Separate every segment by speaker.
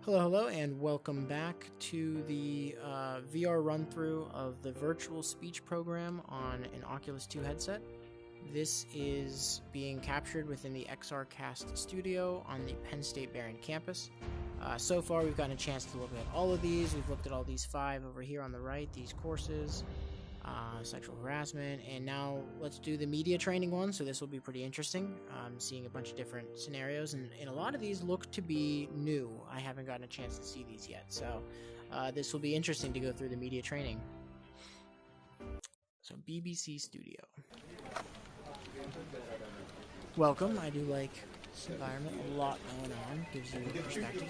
Speaker 1: Hello, and welcome back to the VR run-through of the VirtualSpeech program on an Oculus 2 headset. This is being captured within the XRcast Studio on the Penn State Behrend campus. So far, we've gotten a chance to look at all of these. We've looked at all these 5 over here on the right, these courses, sexual harassment, and now let's do the media training one. So this will be pretty interesting. Seeing a bunch of different scenarios, and a lot of these look to be new. I haven't gotten a chance to see these yet, so this will be interesting to go through the media training. So BBC Studio. Welcome. I do like this environment. A lot going on. Gives you perspective.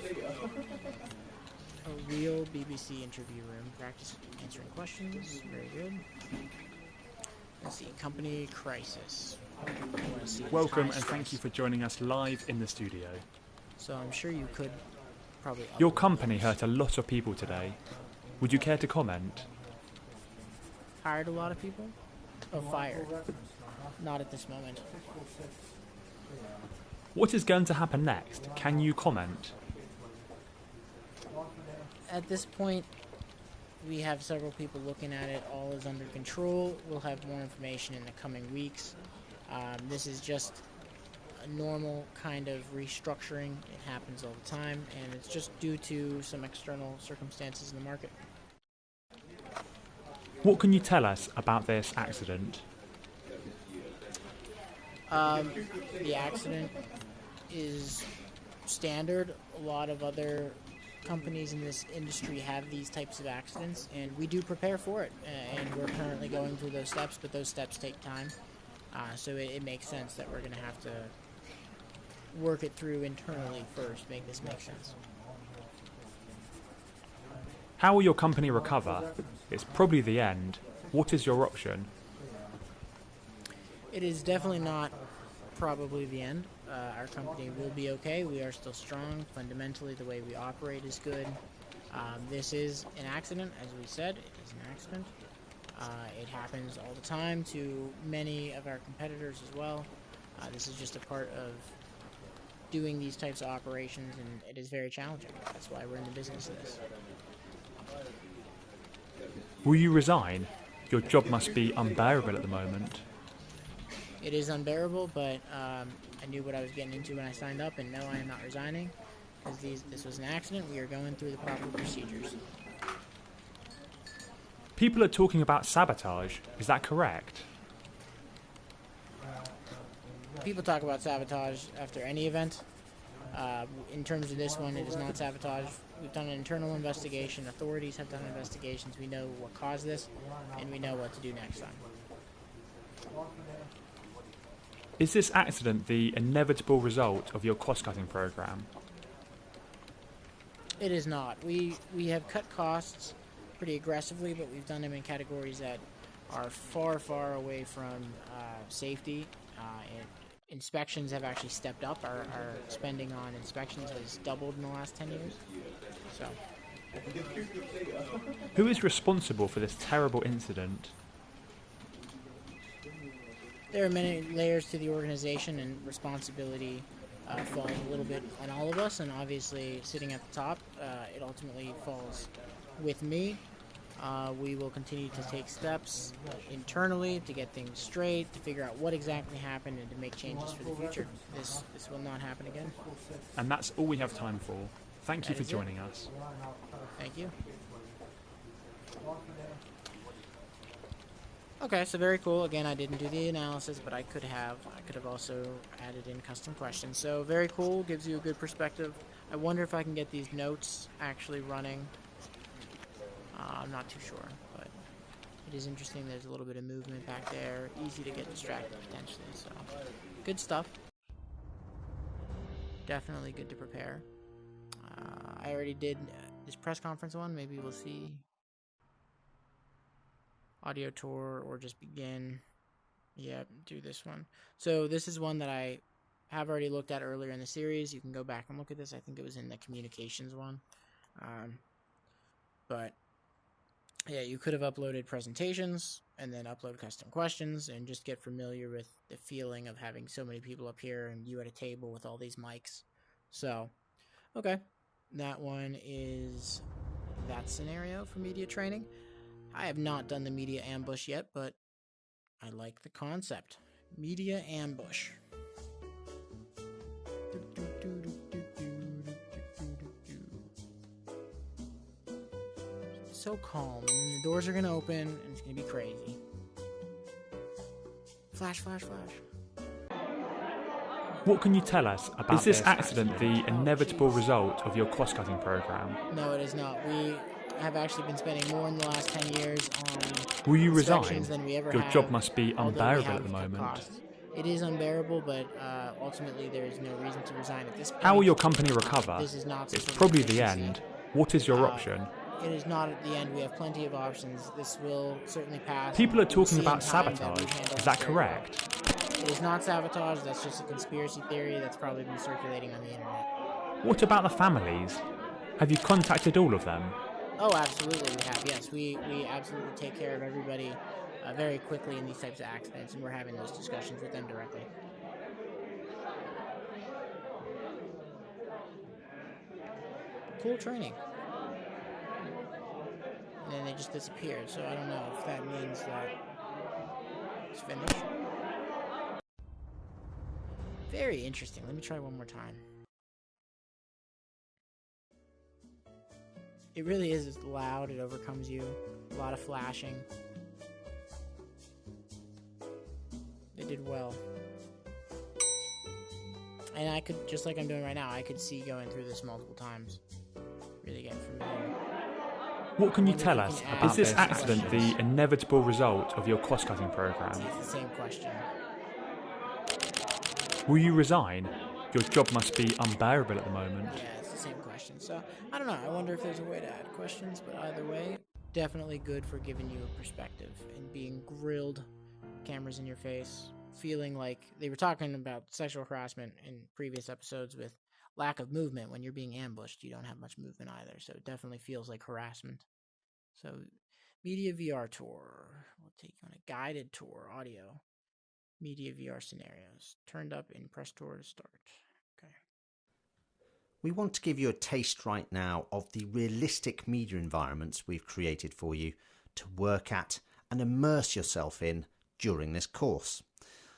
Speaker 1: A real BBC interview room. Practice answering questions. Very good. Let's see. Company crisis.
Speaker 2: Welcome and thank you for joining us live in the studio.
Speaker 1: So I'm sure you could probably...
Speaker 2: Your company hurt a lot of people today. Would you care to comment?
Speaker 1: Hired a lot of people? Oh, fired. Not at this moment.
Speaker 2: What is going to happen next? Can you comment?
Speaker 1: At this point, we have several people looking at it. All is under control. We'll have more information in the coming weeks. This is just a normal kind of restructuring. It happens all the time, and it's just due to some external circumstances in the market.
Speaker 2: What can you tell us about this accident?
Speaker 1: The accident is standard. A lot of other companies in this industry have these types of accidents, and we do prepare for it, and we're currently going through those steps, but those steps take time. So it makes sense that we're going to have to work it through internally first, make this make sense.
Speaker 2: How will your company recover? It's probably the end. What is your option?
Speaker 1: It is definitely not probably the end. Our company will be okay. We are still strong. Fundamentally, the way we operate is good. This is an accident, as we said. It is an accident. It happens all the time to many of our competitors as well. This is just a part of doing these types of operations, and it is very challenging. That's why we're in the business of this.
Speaker 2: Will you resign? Your job must be unbearable at the moment.
Speaker 1: It is unbearable, but I knew what I was getting into when I signed up, and no, I am not resigning, because this was an accident. We are going through the proper procedures.
Speaker 2: People are talking about sabotage. Is that correct?
Speaker 1: People talk about sabotage after any event. In terms of this one, it is not sabotage. We've done an internal investigation. Authorities have done investigations. We know what caused this, and we know what to do next time.
Speaker 2: Is this accident the inevitable result of your cost-cutting program?
Speaker 1: It is not. We have cut costs pretty aggressively, but we've done them in categories that are far, far away from safety. Inspections have actually stepped up. Our spending on inspections has doubled in the last 10 years. So,
Speaker 2: who is responsible for this terrible incident?
Speaker 1: There are many layers to the organization, and responsibility falls a little bit on all of us, and obviously sitting at the top, it ultimately falls with me. We will continue to take steps internally to get things straight, to figure out what exactly happened, and to make changes for the future. This will not happen again.
Speaker 2: And that's all we have time for. Thank you for joining us.
Speaker 1: Thank you. Okay, so very cool. Again, I didn't do the analysis, but I could have. I could have also added in custom questions. So very cool. Gives you a good perspective. I wonder if I can get these notes actually running. I'm not too sure, but it is interesting. There's a little bit of movement back there. Easy to get distracted potentially. So good stuff. Definitely good to prepare. I already did this press conference one. Maybe we'll see audio tour or just begin. Yeah, do this one. So this is one that I have already looked at earlier in the series. You can go back and look at this. I think it was in the communications one. But yeah, you could have uploaded presentations and then upload custom questions and just get familiar with the feeling of having so many people up here and you at a table with all these mics. So, okay. That one is that scenario for media training. I have not done the media ambush yet, but I like the concept. Media ambush. So calm, and then the doors are gonna open, and it's gonna be crazy. Flash, flash, flash.
Speaker 2: What can you tell us about this? Is this accident the inevitable result of your cost-cutting program?
Speaker 1: No, it is not. We have actually been spending more in the last 10 years on
Speaker 2: Will you resign?
Speaker 1: inspections than we ever
Speaker 2: Your
Speaker 1: have,
Speaker 2: job must be
Speaker 1: although we
Speaker 2: unbearable
Speaker 1: have
Speaker 2: at the
Speaker 1: cut
Speaker 2: moment.
Speaker 1: costs. It is unbearable, but ultimately there is no reason to resign at this point.
Speaker 2: How will your company recover?
Speaker 1: This is not some
Speaker 2: It's
Speaker 1: sort of
Speaker 2: probably the
Speaker 1: efficiency.
Speaker 2: end. What is your option?
Speaker 1: It is not at the end. We have plenty of options. This will certainly pass.
Speaker 2: People are
Speaker 1: You will
Speaker 2: talking
Speaker 1: see in
Speaker 2: about
Speaker 1: time that
Speaker 2: sabotage.
Speaker 1: we've handled
Speaker 2: Is that
Speaker 1: it very well.
Speaker 2: correct?
Speaker 1: It is not sabotage. That's just a conspiracy theory that's probably been circulating on the internet.
Speaker 2: What about the families? Have you contacted all of them?
Speaker 1: Oh, absolutely, we have. Yes, we absolutely take care of everybody very quickly in these types of accidents, and we're having those discussions with them directly. Cool training. And then they just disappeared, so I don't know if that means that it's finished. Very interesting. Let me try one more time. It really is loud. It overcomes you. A lot of flashing. They did well. And I could, just like I'm doing right now, I could see going through this multiple times. Really getting familiar.
Speaker 2: What can you tell us about this accident the inevitable result of your cost-cutting program?
Speaker 1: It's the same question.
Speaker 2: Will you resign? Your job must be unbearable at the moment.
Speaker 1: Yeah, it's the same question. So, I don't know. I wonder if there's a way to add questions, but either way, definitely good for giving you a perspective and being grilled, cameras in your face, feeling like they were talking about sexual harassment in previous episodes with lack of movement. When you're being ambushed, you don't have much movement either, so it definitely feels like harassment. So, media VR tour. We'll take you on a guided tour, audio. Media VR scenarios. Turned up in press tour to start. Okay.
Speaker 3: We want to give you a taste right now of the realistic media environments we've created for you to work at and immerse yourself in during this course.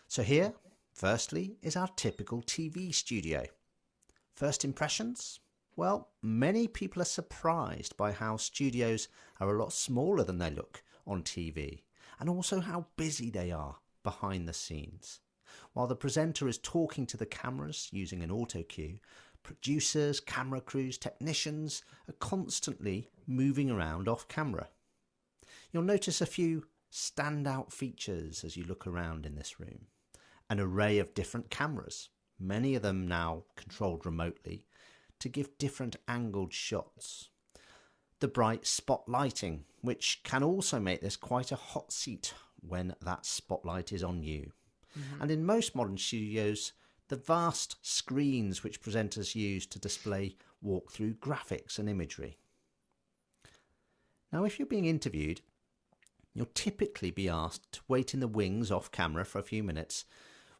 Speaker 3: So here, firstly, is our typical TV studio. First impressions? Well, many people are surprised by how studios are a lot smaller than they look on TV, and also how busy they are behind the scenes. While the presenter is talking to the cameras using an auto cue, producers, camera crews, technicians are constantly moving around off camera. You'll notice a few standout features as you look around in this room. An array of different cameras, many of them now controlled remotely, to give different angled shots. The bright spotlighting, which can also make this quite a hot seat when that spotlight is on you. Mm-hmm. And in most modern studios, the vast screens which presenters use to display walkthrough graphics and imagery. Now, if you're being interviewed, you'll typically be asked to wait in the wings off camera for a few minutes,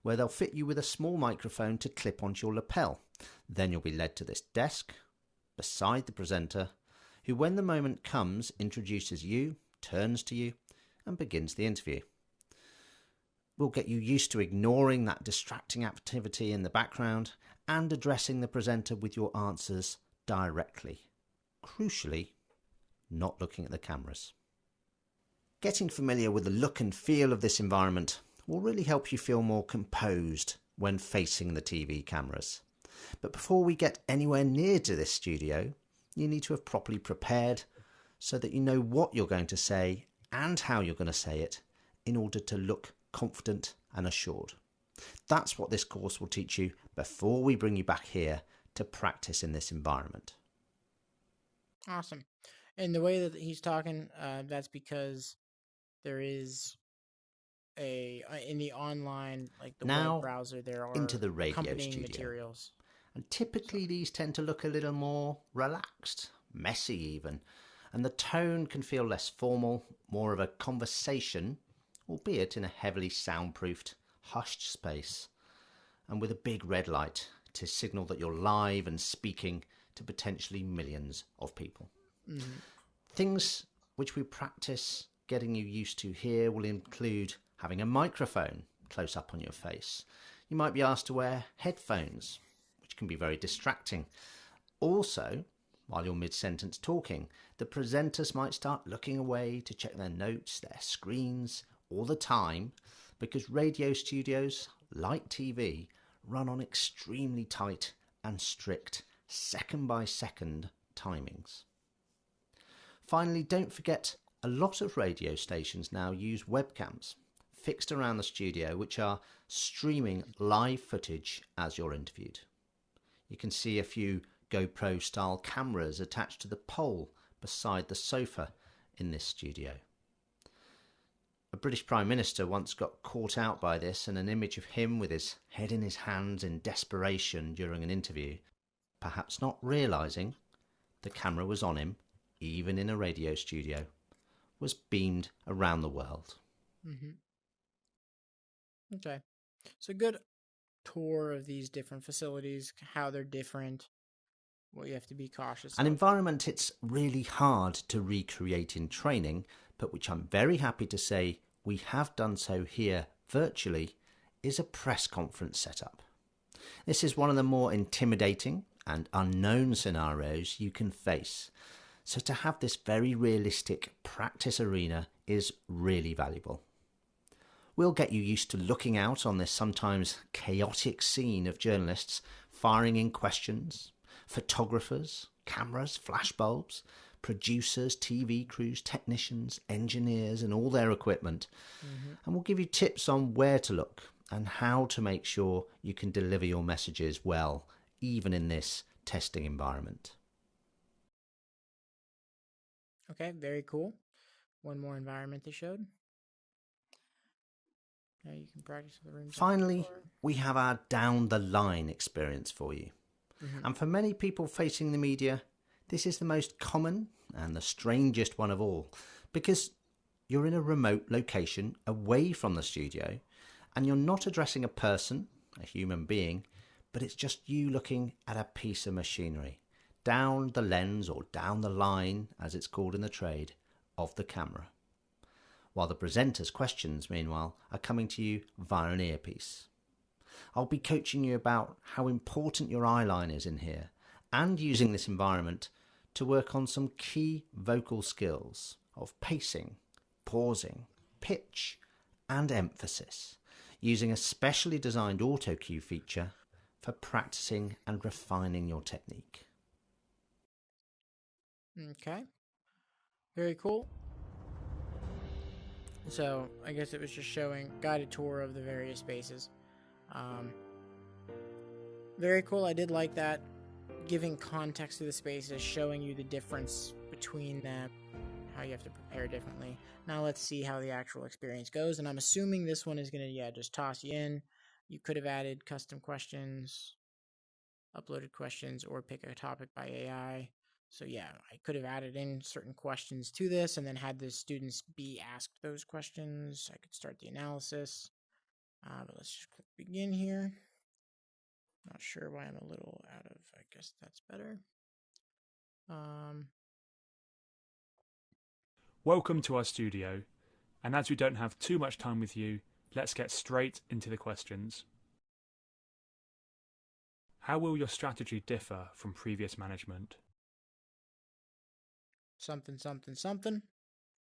Speaker 3: where they'll fit you with a small microphone to clip onto your lapel. Then you'll be led to this desk beside the presenter, who, when the moment comes, introduces you, turns to you, and begins the interview. We'll get you used to ignoring that distracting activity in the background and addressing the presenter with your answers directly. Crucially, not looking at the cameras. Getting familiar with the look and feel of this environment will really help you feel more composed when facing the TV cameras. But before we get anywhere near to this studio, you need to have properly prepared so that you know what you're going to say and how you're going to say it in order to look confident and assured. That's what this course will teach you before we bring you back here to practice in this environment.
Speaker 1: Awesome. And the way that he's talking, that's because there is in the online, like the web browser, there are
Speaker 3: into the radio
Speaker 1: accompanying
Speaker 3: studio.
Speaker 1: materials.
Speaker 3: And typically these tend to look a little more relaxed, messy even, and the tone can feel less formal, more of a conversation, albeit in a heavily soundproofed, hushed space, and with a big red light to signal that you're live and speaking to potentially millions of people.
Speaker 1: Mm-hmm.
Speaker 3: Things which we practice getting you used to here will include having a microphone close up on your face. You might be asked to wear headphones, which can be very distracting. Also, while you're mid-sentence talking, the presenters might start looking away to check their notes, their screens, all the time, because radio studios, like TV, run on extremely tight and strict second-by-second timings. Finally, don't forget, a lot of radio stations now use webcams fixed around the studio, which are streaming live footage as you're interviewed. You can see a few GoPro-style cameras attached to the pole beside the sofa in this studio. A British Prime Minister once got caught out by this, and an image of him with his head in his hands in desperation during an interview, perhaps not realising the camera was on him, even in a radio studio, was beamed around the world.
Speaker 1: Mm-hmm. Okay. So good tour of these different facilities, how they're different, what you have to be cautious of.
Speaker 3: An environment it's really hard to recreate in training, but which I'm very happy to say we have done so here virtually, is a press conference setup. This is one of the more intimidating and unknown scenarios you can face. So to have this very realistic practice arena is really valuable. We'll get you used to looking out on this sometimes chaotic scene of journalists firing in questions, photographers, cameras, flashbulbs, producers, TV crews, technicians, engineers and all their equipment. Mm-hmm. And we'll give you tips on where to look and how to make sure you can deliver your messages well, even in this testing environment.
Speaker 1: Okay, very cool. One more environment they showed. Now you can practice in the room.
Speaker 3: Finally, we have our down-the-line experience for you. Mm-hmm. And for many people facing the media, this is the most common and the strangest one of all, because you're in a remote location away from the studio, and you're not addressing a person, a human being, but it's just you looking at a piece of machinery, down the lens or down the line, as it's called in the trade, of the camera. While the presenter's questions, meanwhile, are coming to you via an earpiece. I'll be coaching you about how important your eye line is in here, and using this environment to work on some key vocal skills of pacing, pausing, pitch, and emphasis, using a specially designed auto cue feature for practicing and refining your technique.
Speaker 1: Okay. Very cool. So, I guess it was just showing guided tour of the various spaces. Very cool. I did like that. Giving context to the spaces, showing you the difference between them, how you have to prepare differently. Now let's see how the actual experience goes. And I'm assuming this one is going to, just toss you in. You could have added custom questions, uploaded questions, or pick a topic by AI. So I could have added in certain questions to this and then had the students be asked those questions. I could start the analysis. But let's just click begin here. Not sure why I'm a little out of, I guess that's better.
Speaker 2: Welcome to our studio, and as we don't have too much time with you, let's get straight into the questions. How will your strategy differ from previous management?
Speaker 1: Something, something, something.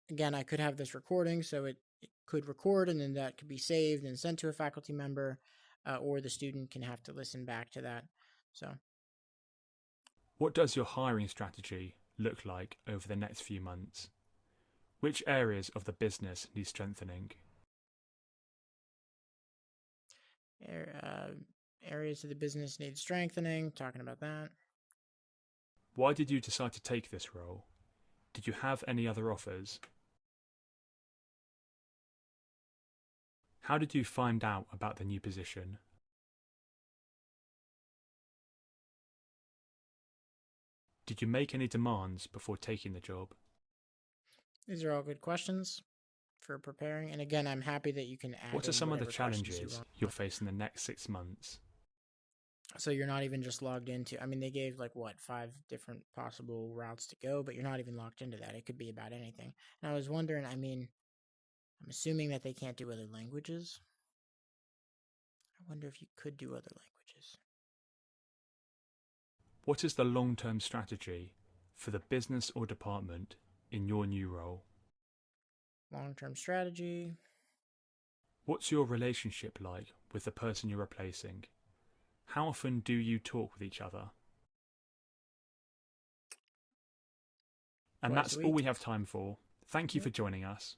Speaker 1: Again, I could have this recording, so it could record, and then that could be saved and sent to a faculty member, or the student can have to listen back to that. So,
Speaker 2: what does your hiring strategy look like over the next few months? Which areas of the business need strengthening?
Speaker 1: Areas of the business need strengthening, talking about that.
Speaker 2: Why did you decide to take this role? Did you have any other offers? How did you find out about the new position? Did you make any demands before taking the job?
Speaker 1: These are all good questions for preparing. And again, I'm happy that you can add.
Speaker 2: What are some of the challenges you'll face in the next 6 months?
Speaker 1: So you're not even just logged into, I mean, they gave like what, 5 different possible routes to go, but you're not even locked into that. It could be about anything. And I was wondering, I mean, I'm assuming that they can't do other languages. I wonder if you could do other languages.
Speaker 2: What is the long-term strategy for the business or department in your new role?
Speaker 1: Long-term strategy.
Speaker 2: What's your relationship like with the person you're replacing? How often do you talk with each other? And
Speaker 1: Twice
Speaker 2: that's
Speaker 1: a
Speaker 2: all
Speaker 1: week.
Speaker 2: we have time for. Thank you
Speaker 1: Yep.
Speaker 2: for joining us.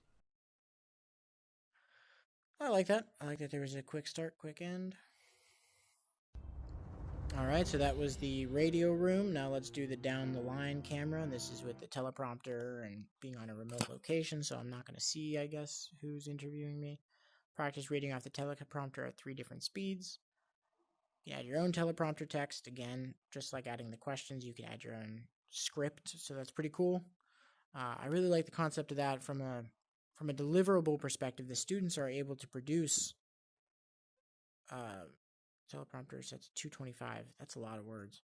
Speaker 1: I like that. I like that there was a quick start, quick end. All right, so that was the radio room. Now let's do the down the line camera. And this is with the teleprompter and being on a remote location, so I'm not going to see, I guess, who's interviewing me. Practice reading off the teleprompter at 3 different speeds. You can add your own teleprompter text. Again, just like adding the questions, you can add your own script, so that's pretty cool. I really like the concept of that from a deliverable perspective. The students are able to produce teleprompter sets 225. That's a lot of words.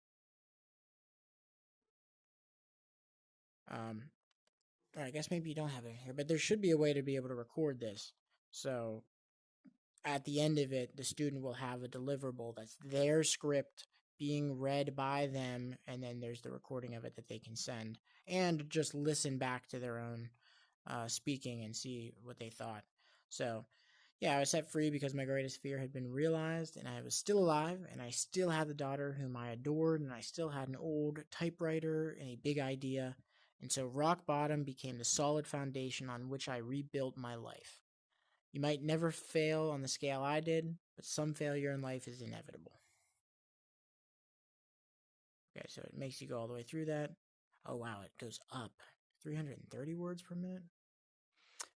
Speaker 1: I guess maybe you don't have it here, but there should be a way to be able to record this. So at the end of it, the student will have a deliverable that's their script being read by them, and then there's the recording of it that they can send and just listen back to their own speaking and see what they thought. So yeah, I was set free because my greatest fear had been realized, and I was still alive, and I still had the daughter whom I adored, and I still had an old typewriter and a big idea. And so rock bottom became the solid foundation on which I rebuilt my life. You might never fail on the scale I did, but some failure in life is inevitable. Okay, so it makes you go all the way through that. Oh wow, it goes up. 330 words per minute?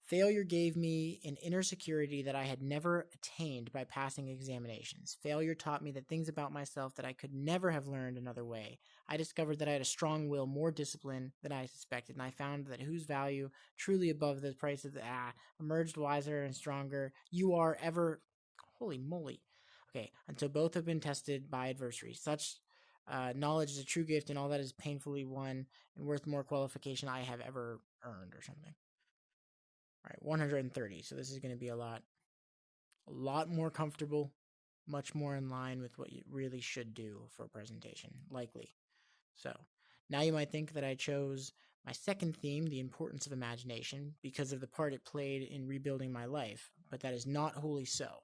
Speaker 1: Failure gave me an inner security that I had never attained by passing examinations. Failure taught me that things about myself that I could never have learned another way. I discovered that I had a strong will, more discipline than I suspected, and I found that whose value, truly above the price of the emerged wiser and stronger. You are ever... Holy moly. Okay, until both have been tested by adversity. Such knowledge is a true gift, and all that is painfully won and worth more qualification I have ever earned, or something. All right, 130. So this is going to be a lot more comfortable, much more in line with what you really should do for a presentation, likely. So now you might think that I chose my second theme, the importance of imagination, because of the part it played in rebuilding my life, but that is not wholly so.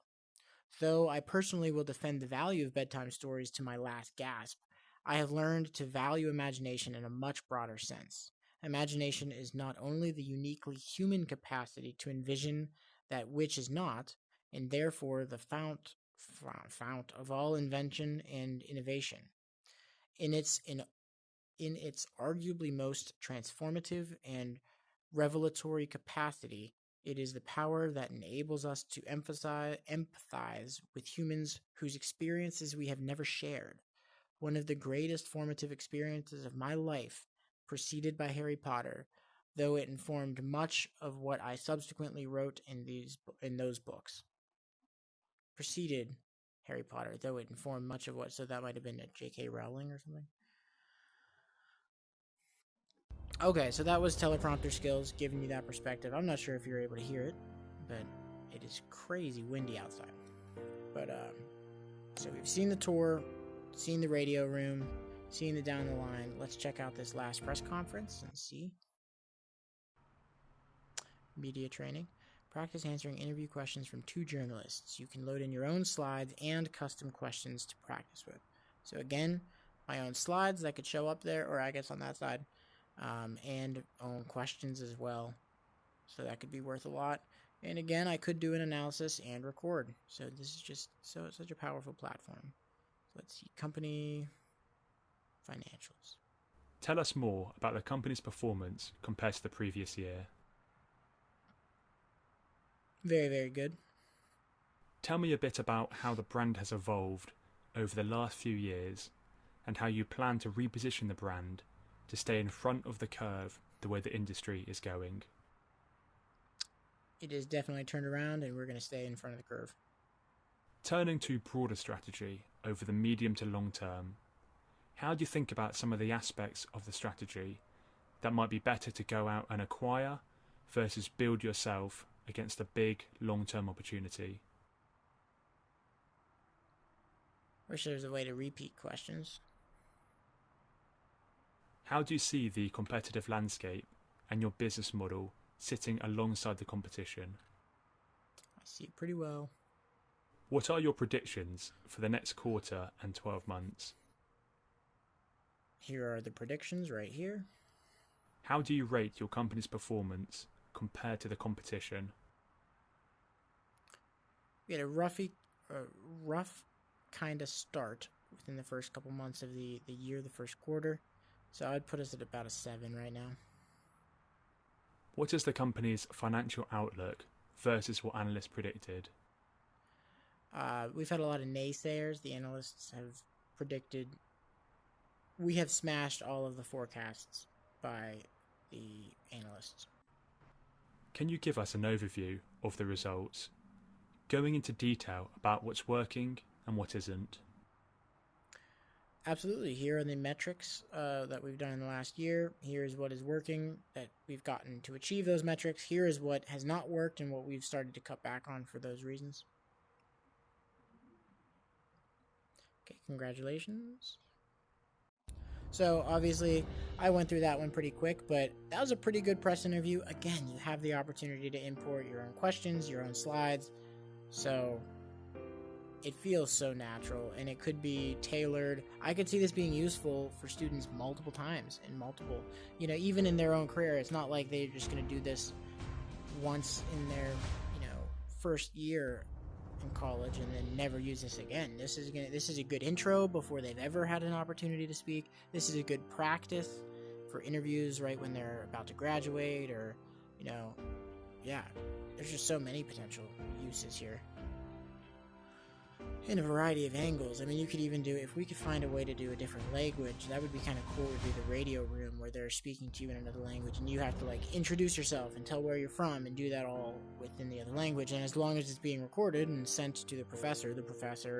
Speaker 1: Though I personally will defend the value of bedtime stories to my last gasp, I have learned to value imagination in a much broader sense. Imagination is not only the uniquely human capacity to envision that which is not, and therefore the fount of all invention and innovation. In its arguably most transformative and revelatory capacity, it is the power that enables us to empathize with humans whose experiences we have never shared. One of the greatest formative experiences of my life, preceded by Harry Potter, though it informed much of what I subsequently wrote in those books. Preceded Harry Potter, though it informed much of what... So that might have been a J.K. Rowling or something. Okay, so that was teleprompter skills, giving you that perspective. I'm not sure if you're able to hear it, but it is crazy windy outside. But, so we've seen the tour, seen the radio room, seen the down the line. Let's check out this last press conference and see. Media training. Practice answering interview questions from 2 journalists. You can load in your own slides and custom questions to practice with. So again, my own slides that could show up there, or I guess on that side, and own questions as well. So that could be worth a lot. And again, I could do an analysis and record. So this is just such a powerful platform. Let's see, company financials.
Speaker 2: Tell us more about the company's performance compared to the previous year.
Speaker 1: Very, very good.
Speaker 2: Tell me a bit about how the brand has evolved over the last few years and how you plan to reposition the brand to stay in front of the curve the way the industry is going.
Speaker 1: It is definitely turned around, and we're going to stay in front of the curve.
Speaker 2: Turning to broader strategy, over the medium to long term, how do you think about some of the aspects of the strategy that might be better to go out and acquire versus build yourself against a big long-term opportunity?
Speaker 1: Wish there was a way to repeat questions.
Speaker 2: How do you see the competitive landscape and your business model sitting alongside the competition?
Speaker 1: I see it pretty well.
Speaker 2: What are your predictions for the next quarter and 12 months?
Speaker 1: Here are the predictions right here.
Speaker 2: How do you rate your company's performance compared to the competition?
Speaker 1: We had a rough kind of start within the first couple months of the year, the first quarter. So I'd put us at about a 7 right now.
Speaker 2: What is the company's financial outlook versus what analysts predicted?
Speaker 1: We've had a lot of naysayers. The analysts have predicted. We have smashed all of the forecasts by the analysts.
Speaker 2: Can you give us an overview of the results, going into detail about what's working and what isn't?
Speaker 1: Absolutely. Here are the metrics that we've done in the last year. Here is what is working that we've gotten to achieve those metrics. Here is what has not worked and what we've started to cut back on for those reasons. Okay, congratulations. So obviously I went through that one pretty quick, but that was a pretty good press interview. Again, you have the opportunity to import your own questions, your own slides. So it feels so natural and it could be tailored. I could see this being useful for students multiple times in multiple, even in their own career. It's not like they're just going to do this once in their, first year in college and then never use this again. This is a good intro before they've ever had an opportunity to speak. This is a good practice for interviews right when they're about to graduate or, there's just so many potential uses here in a variety of angles. I mean, you could even do, if we could find a way to do a different language, that would be kind of cool, to do the radio room where they're speaking to you in another language and you have to introduce yourself and tell where you're from and do that all within the other language. And as long as it's being recorded and sent to the professor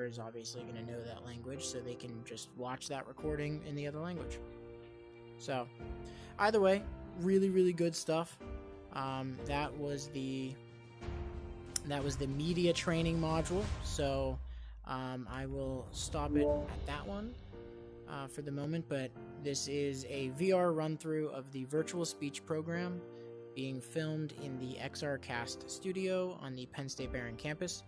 Speaker 1: is obviously going to know that language, so they can just watch that recording in the other language. So either way, really, really good stuff. That was the media training module. So I will stop it at that one for the moment, but this is a VR run-through of the VirtualSpeech program being filmed in the XRcast Studio on the Penn State Behrend campus.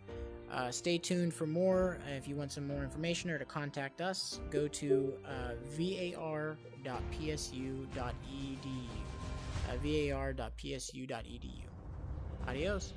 Speaker 1: Stay tuned for more. If you want some more information or to contact us, go to var.psu.edu. var.psu.edu. Adios.